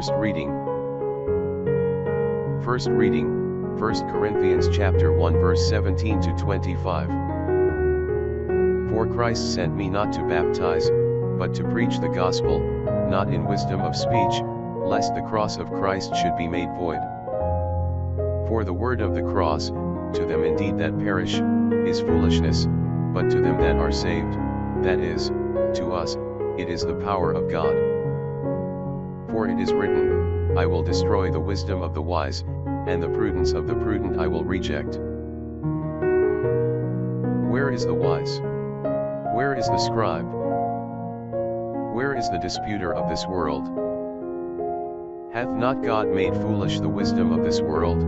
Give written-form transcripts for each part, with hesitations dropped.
First reading. First reading, 1 Corinthians chapter 1 verse 17 to 25. For Christ sent me not to baptize, but to preach the gospel, not in wisdom of speech, lest the cross of Christ should be made void. For the word of the cross, to them indeed that perish, is foolishness, but to them that are saved, that is, to us, it is the power of God. For it is written, I will destroy the wisdom of the wise, and the prudence of the prudent I will reject. Where is the wise? Where is the scribe? Where is the disputer of this world? Hath not God made foolish the wisdom of this world?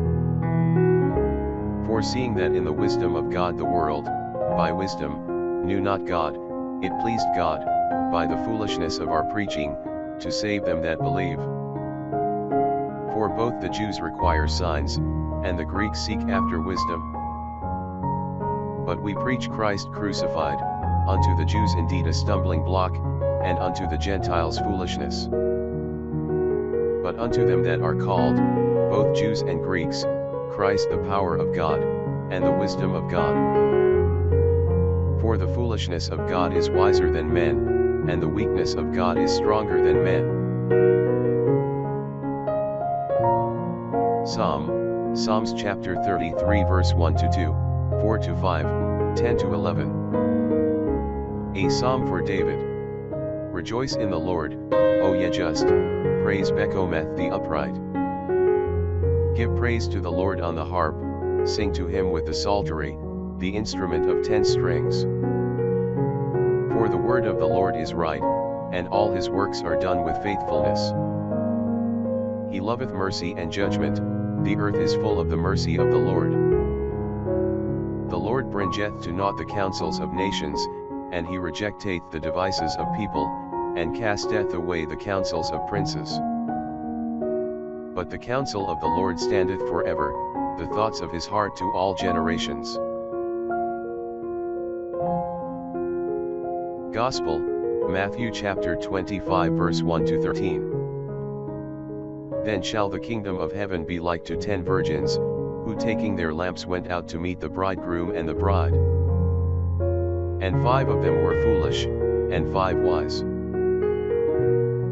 For seeing that in the wisdom of God the world, by wisdom, knew not God, it pleased God, by the foolishness of our preaching, to save them that believe. For both the Jews require signs, and the Greeks seek after wisdom. But we preach Christ crucified, unto the Jews indeed a stumbling block, and unto the Gentiles foolishness. But unto them that are called, both Jews and Greeks, Christ the power of God, and the wisdom of God. For the foolishness of God is wiser than men, and the weakness of God is stronger than men. Psalms chapter 33 verse 1 to 2, 4 to 5, 10 to 11. A psalm for David. Rejoice in the Lord, O ye just, praise Bekometh the upright. Give praise to the Lord on the harp, sing to him with the psaltery, the instrument of 10 strings. For the word of the Lord is right, and all his works are done with faithfulness. He loveth mercy and judgment, the earth is full of the mercy of the Lord. The Lord bringeth to naught the counsels of nations, and he rejecteth the devices of people, and casteth away the counsels of princes. But the counsel of the Lord standeth forever, the thoughts of his heart to all generations. Gospel, Matthew chapter 25 verse 1 to 13. Then shall the kingdom of heaven be like to 10 virgins, who taking their lamps went out to meet the bridegroom and the bride. And 5 of them were foolish, and 5 wise.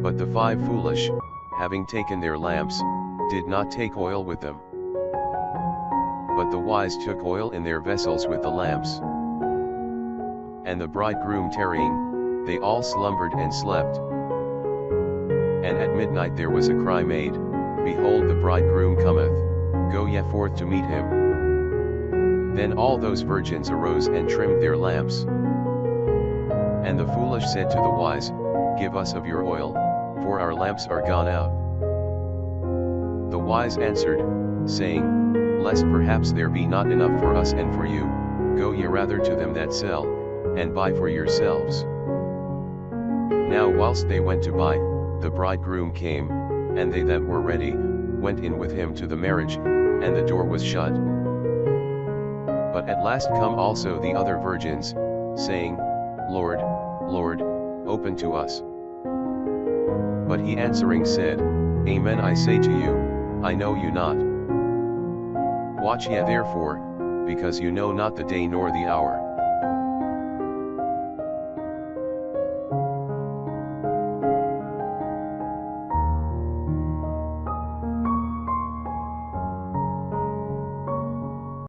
But the 5 foolish, having taken their lamps, did not take oil with them. But the wise took oil in their vessels with the lamps. And the bridegroom tarrying, they all slumbered and slept. And at midnight there was a cry made, Behold, the bridegroom cometh, go ye forth to meet him. Then all those virgins arose and trimmed their lamps. And the foolish said to the wise, Give us of your oil, for our lamps are gone out. The wise answered, saying, Lest perhaps there be not enough for us and for you, go ye rather to them that sell, and buy for yourselves. Now whilst they went to buy, the bridegroom came, and they that were ready, went in with him to the marriage, and the door was shut. But at last come also the other virgins, saying, Lord, Lord, open to us. But he answering said, Amen I say to you, I know you not. Watch ye therefore, because you know not the day nor the hour.